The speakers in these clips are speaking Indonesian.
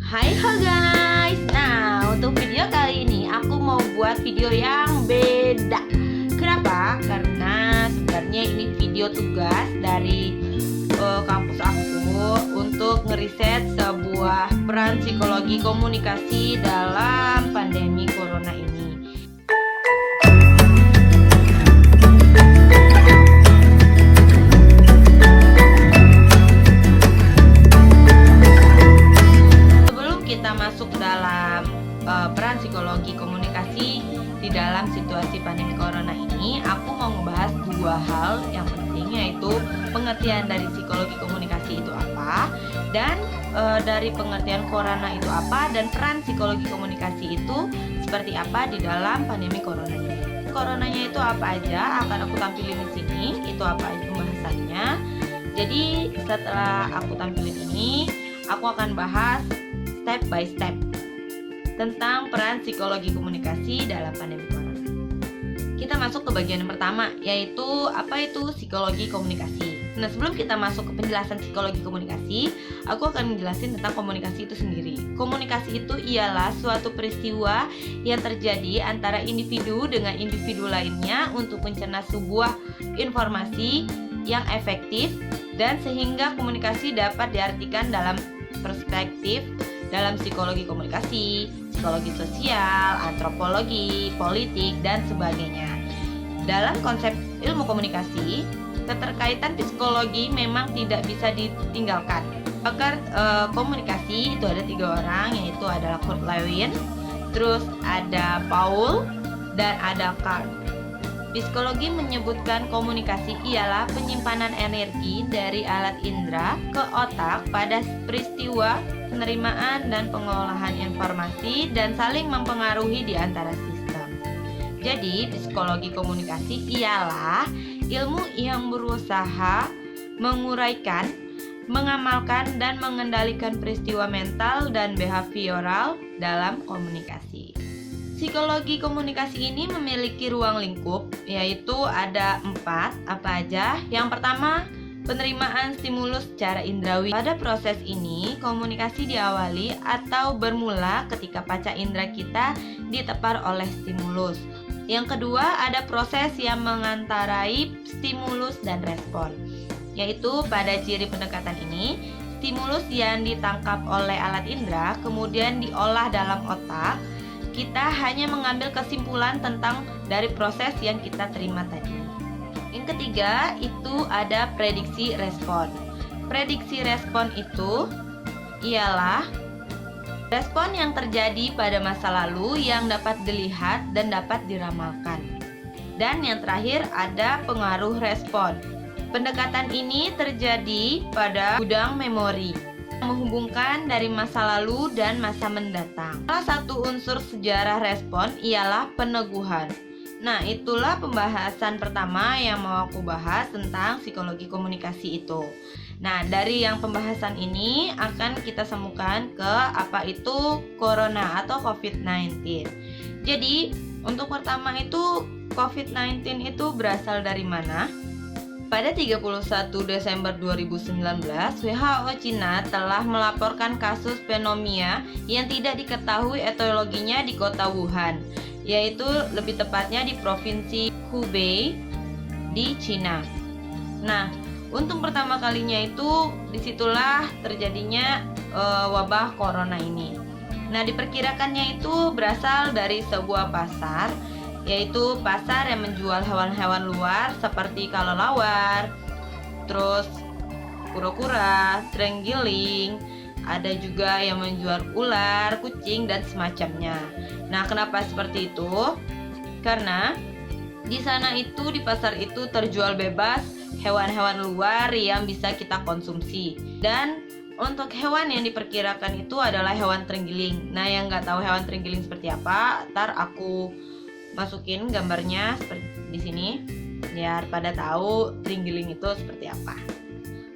Hai guys. Nah, untuk video kali ini aku mau buat video yang beda. Kenapa? Karena sebenarnya ini video tugas dari kampus aku untuk ngeriset sebuah peran psikologi komunikasi dalam pandemi corona ini. Masuk dalam peran psikologi komunikasi di dalam situasi pandemi corona ini, aku mau membahas dua hal yang penting, yaitu pengertian dari psikologi komunikasi itu apa, dan dari pengertian corona itu apa, dan peran psikologi komunikasi itu seperti apa di dalam pandemi corona ini. Coronanya itu apa aja akan aku tampilin di sini, itu apa aja pembahasannya. Jadi setelah aku tampilin ini, aku akan bahas step by step tentang peran psikologi komunikasi dalam pandemi corona. Kita masuk ke bagian yang pertama, yaitu apa itu psikologi komunikasi. Nah, sebelum kita masuk ke penjelasan psikologi komunikasi, aku akan menjelaskan tentang komunikasi itu sendiri. Komunikasi itu ialah suatu peristiwa yang terjadi antara individu dengan individu lainnya untuk mencerna sebuah informasi yang efektif, dan sehingga komunikasi dapat diartikan dalam perspektif dalam psikologi komunikasi, psikologi sosial, antropologi, politik, dan sebagainya. Dalam konsep ilmu komunikasi, keterkaitan psikologi memang tidak bisa ditinggalkan. Pakar komunikasi itu ada 3 orang, yaitu adalah Kurt Lewin, terus ada Paul, dan ada Carl. Psikologi menyebutkan komunikasi ialah penyimpanan energi dari alat indera ke otak pada peristiwa penerimaan dan pengolahan informasi dan saling mempengaruhi di antara sistem. Jadi, psikologi komunikasi ialah ilmu yang berusaha menguraikan, mengamalkan, dan mengendalikan peristiwa mental dan behavioral dalam komunikasi. Psikologi komunikasi ini memiliki ruang lingkup, yaitu ada 4, apa aja? Yang pertama, penerimaan stimulus secara indrawi. Pada proses ini, komunikasi diawali atau bermula ketika panca indera kita ditepar oleh stimulus. Yang kedua, ada proses yang mengantarai stimulus dan respon, yaitu pada ciri pendekatan ini, stimulus yang ditangkap oleh alat indera kemudian diolah dalam otak. Kita hanya mengambil kesimpulan tentang dari proses yang kita terima tadi. Yang ketiga, itu ada prediksi respon. Prediksi respon itu ialah respon yang terjadi pada masa lalu yang dapat dilihat dan dapat diramalkan. Dan yang terakhir ada pengaruh respon. Pendekatan ini terjadi pada gudang memori, menghubungkan dari masa lalu dan masa mendatang. Salah satu unsur sejarah respon ialah peneguhan. Nah, itulah pembahasan pertama yang mau aku bahas tentang psikologi komunikasi itu. Nah, dari yang pembahasan ini akan kita sambungkan ke apa itu corona atau COVID-19. Jadi, untuk pertama itu COVID-19 itu berasal dari mana? Pada 31 Desember 2019, WHO Cina telah melaporkan kasus pneumonia yang tidak diketahui etiologinya di kota Wuhan, yaitu lebih tepatnya di provinsi Hubei di Cina. Nah, untuk pertama kalinya itu disitulah terjadinya wabah corona ini. Nah, diperkirakannya itu berasal dari sebuah pasar, yaitu pasar yang menjual hewan-hewan luar seperti kelelawar, terus kura-kura, terenggiling, ada juga yang menjual ular, kucing, dan semacamnya. Nah, kenapa seperti itu? Karena di sana itu, di pasar itu terjual bebas hewan-hewan luar yang bisa kita konsumsi. Dan untuk hewan yang diperkirakan itu adalah hewan terenggiling. Nah, yang nggak tahu hewan terenggiling seperti apa, ntar aku masukin gambarnya seperti di sini biar pada tahu terenggiling itu seperti apa.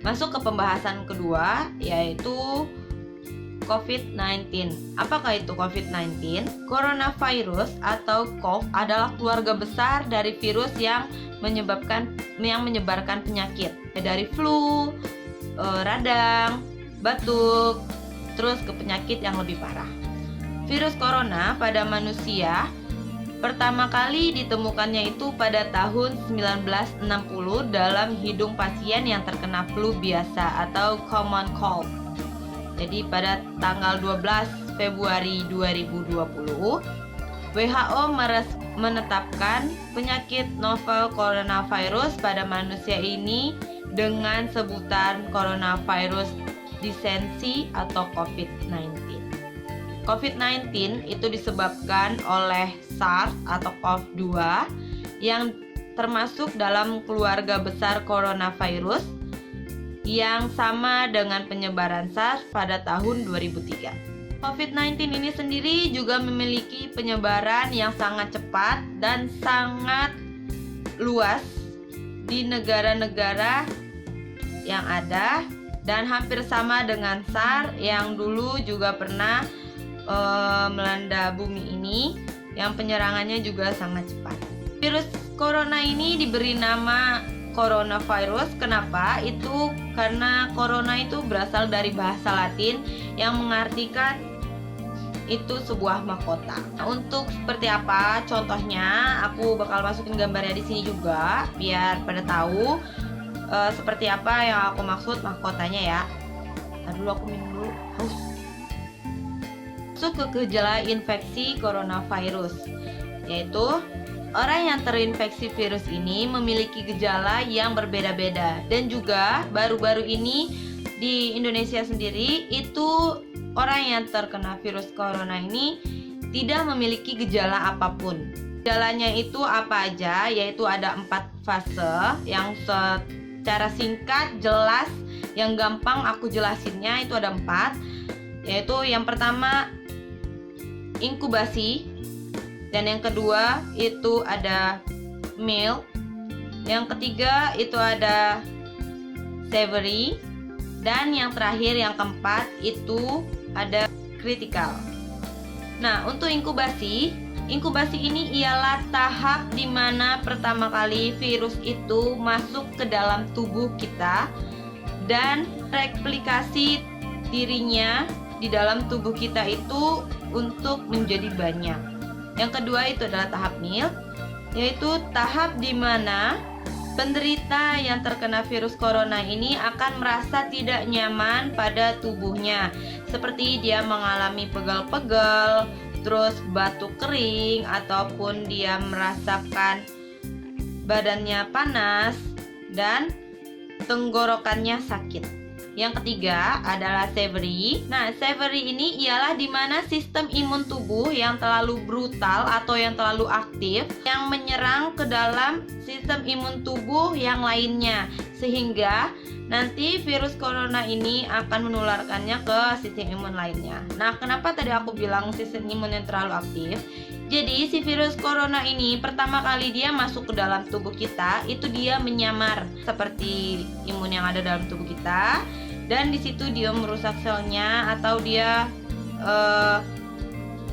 Masuk ke pembahasan kedua, yaitu COVID-19. Apakah itu COVID-19? Coronavirus atau COV adalah keluarga besar dari virus yang menyebarkan penyakit, dari flu, radang, batuk, terus ke penyakit yang lebih parah. Virus corona pada manusia pertama kali ditemukannya itu pada tahun 1960 dalam hidung pasien yang terkena flu biasa atau common cold. Jadi pada tanggal 12 Februari 2020, WHO menetapkan penyakit novel coronavirus pada manusia ini dengan sebutan coronavirus disease atau COVID-19. COVID-19 itu disebabkan oleh SARS atau CoV-2 yang termasuk dalam keluarga besar coronavirus yang sama dengan penyebaran SARS pada tahun 2003. COVID-19 ini sendiri juga memiliki penyebaran yang sangat cepat dan sangat luas di negara-negara yang ada dan hampir sama dengan SARS yang dulu juga pernah melanda bumi ini, yang penyerangannya juga sangat cepat. Virus corona ini diberi nama coronavirus. Kenapa? Itu karena corona itu berasal dari bahasa Latin yang mengartikan itu sebuah mahkota. Nah, untuk seperti apa contohnya, aku bakal masukin gambarnya di sini juga biar pada tahu seperti apa yang aku maksud mahkotanya ya. Nah, dulu aku minum dulu, haus. Masuk ke gejala infeksi coronavirus, yaitu orang yang terinfeksi virus ini memiliki gejala yang berbeda-beda. Dan juga baru-baru ini di Indonesia sendiri itu orang yang terkena virus corona ini tidak memiliki gejala apapun. Gejalanya itu apa aja? Yaitu ada 4 fase yang secara singkat, jelas, yang gampang aku jelasinnya itu ada 4. Yaitu yang pertama inkubasi, dan yang kedua itu ada mild, yang ketiga itu ada severe, dan yang terakhir yang keempat itu ada critical. Nah, untuk inkubasi ini ialah tahap di mana pertama kali virus itu masuk ke dalam tubuh kita dan replikasi dirinya di dalam tubuh kita itu untuk menjadi banyak. Yang kedua itu adalah tahap mild, yaitu tahap di mana penderita yang terkena virus corona ini akan merasa tidak nyaman pada tubuhnya, seperti dia mengalami pegal-pegal, terus batuk kering, ataupun dia merasakan badannya panas dan tenggorokannya sakit. Yang ketiga adalah severe. Nah, severe ini ialah di mana sistem imun tubuh yang terlalu brutal atau yang terlalu aktif yang menyerang ke dalam sistem imun tubuh yang lainnya, sehingga nanti virus corona ini akan menularkannya ke sistem imun lainnya. Nah, kenapa tadi aku bilang sistem imun yang terlalu aktif? Jadi si virus corona ini pertama kali dia masuk ke dalam tubuh kita, itu dia menyamar seperti imun yang ada dalam tubuh kita, dan di situ dia merusak selnya atau dia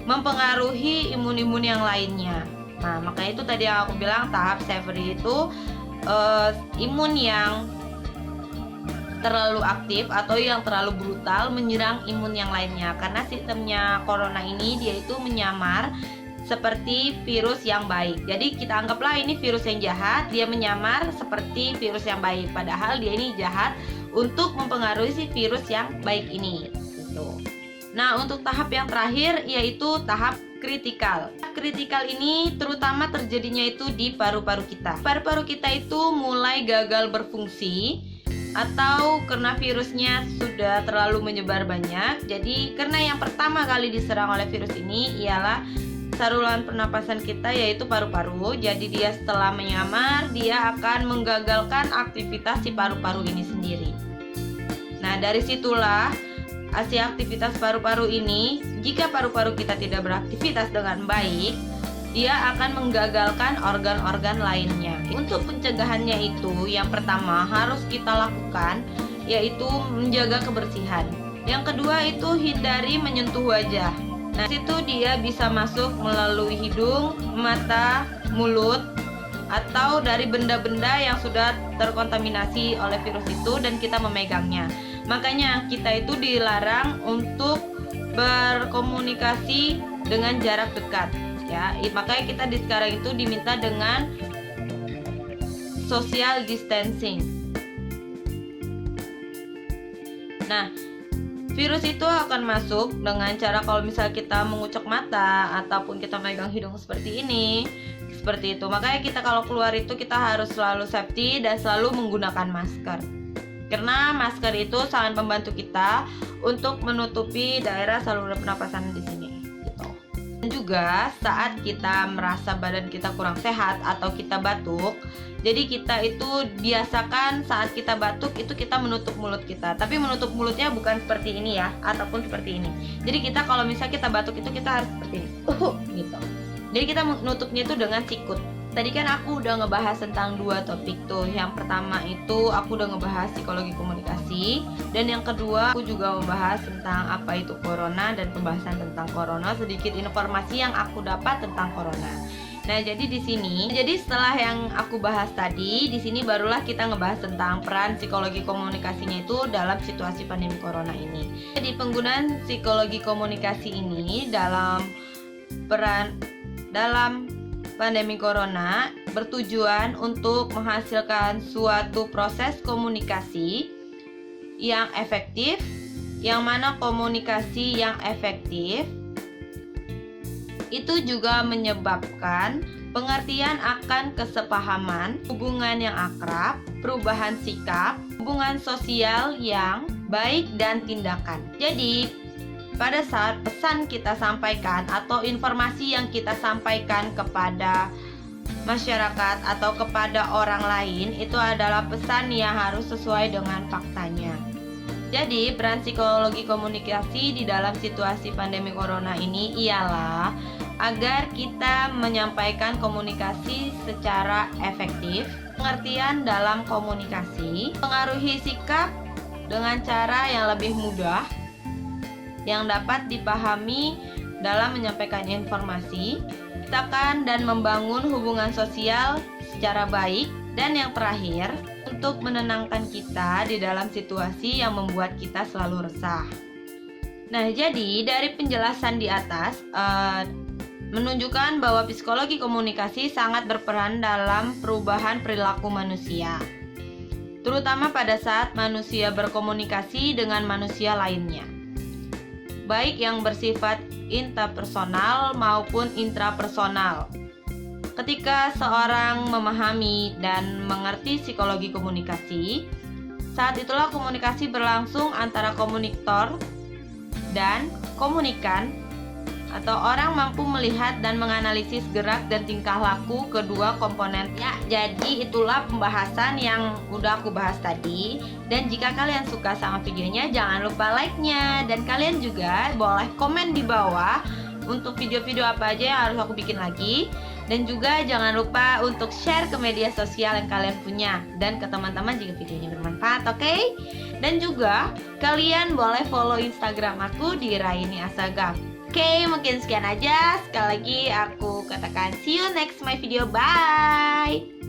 mempengaruhi imun-imun yang lainnya. Nah, makanya itu tadi yang aku bilang tahap severe itu imun yang terlalu aktif atau yang terlalu brutal menyerang imun yang lainnya, karena sistemnya corona ini dia itu menyamar seperti virus yang baik. Jadi kita anggaplah ini virus yang jahat, dia menyamar seperti virus yang baik, padahal dia ini jahat untuk mempengaruhi si virus yang baik ini gitu. Nah, untuk tahap yang terakhir yaitu tahap kritikal. Kritikal ini terutama terjadinya itu di paru-paru kita. Paru-paru kita itu mulai gagal berfungsi atau karena virusnya sudah terlalu menyebar banyak. Jadi karena yang pertama kali diserang oleh virus ini ialah saluran pernapasan kita, yaitu paru-paru. Jadi dia setelah menyamar, dia akan menggagalkan aktivitas si paru-paru ini sendiri. Nah, dari situlah si aktivitas paru-paru ini, jika paru-paru kita tidak beraktivitas dengan baik, dia akan menggagalkan organ-organ lainnya. Untuk pencegahannya itu, yang pertama harus kita lakukan yaitu menjaga kebersihan. Yang kedua itu hindari menyentuh wajah. Nah, situ dia bisa masuk melalui hidung, mata, mulut, atau dari benda-benda yang sudah terkontaminasi oleh virus itu dan kita memegangnya. Makanya kita itu dilarang untuk berkomunikasi dengan jarak dekat ya. Makanya kita di sekarang itu diminta dengan social distancing. Nah, virus itu akan masuk dengan cara kalau misal kita mengucek mata ataupun kita megang hidung seperti ini, seperti itu. Makanya kita kalau keluar itu kita harus selalu safety dan selalu menggunakan masker. Karena masker itu sangat membantu kita untuk menutupi daerah saluran pernapasan di sini. Gitu. Dan juga saat kita merasa badan kita kurang sehat atau kita batuk, jadi kita itu biasakan saat kita batuk itu kita menutup mulut kita. Tapi menutup mulutnya bukan seperti ini ya, ataupun seperti ini. Jadi kita kalau misalnya kita batuk itu kita harus seperti ini, gitu. Jadi kita menutupnya itu dengan sikut. Tadi kan aku udah ngebahas tentang 2 topik tuh. Yang pertama itu aku udah ngebahas psikologi komunikasi, dan yang kedua aku juga membahas tentang apa itu corona dan pembahasan tentang corona, sedikit informasi yang aku dapat tentang corona. Nah, jadi di sini, setelah yang aku bahas tadi, di sini barulah kita ngebahas tentang peran psikologi komunikasinya itu dalam situasi pandemi corona ini. Jadi penggunaan psikologi komunikasi ini dalam pandemi corona bertujuan untuk menghasilkan suatu proses komunikasi yang efektif, yang mana komunikasi yang efektif itu juga menyebabkan pengertian akan kesepahaman, hubungan yang akrab, perubahan sikap, hubungan sosial yang baik, dan tindakan. Jadi pada saat pesan kita sampaikan atau informasi yang kita sampaikan kepada masyarakat atau kepada orang lain, itu adalah pesan yang harus sesuai dengan faktanya. Jadi peran psikologi komunikasi di dalam situasi pandemi corona ini ialah agar kita menyampaikan komunikasi secara efektif, pengertian dalam komunikasi, mengaruhi sikap dengan cara yang lebih mudah, yang dapat dipahami dalam menyampaikan informasi, menciptakan dan membangun hubungan sosial secara baik, dan yang terakhir, untuk menenangkan kita di dalam situasi yang membuat kita selalu resah. Nah, jadi dari penjelasan di atas menunjukkan bahwa psikologi komunikasi sangat berperan dalam perubahan perilaku manusia, terutama pada saat manusia berkomunikasi dengan manusia lainnya, baik yang bersifat interpersonal maupun intrapersonal. Ketika seorang memahami dan mengerti psikologi komunikasi, saat itulah komunikasi berlangsung antara komunikator dan komunikan, atau orang mampu melihat dan menganalisis gerak dan tingkah laku kedua komponen. Ya, jadi itulah pembahasan yang udah aku bahas tadi. Dan jika kalian suka sama videonya, jangan lupa like-nya. Dan kalian juga boleh komen di bawah untuk video-video apa aja yang harus aku bikin lagi. Dan juga jangan lupa untuk share ke media sosial yang kalian punya dan ke teman-teman jika videonya bermanfaat, oke? Dan juga kalian boleh follow Instagram aku di Raini Asagaf. Oke, mungkin sekian aja. Sekali lagi aku katakan see you next my video. Bye.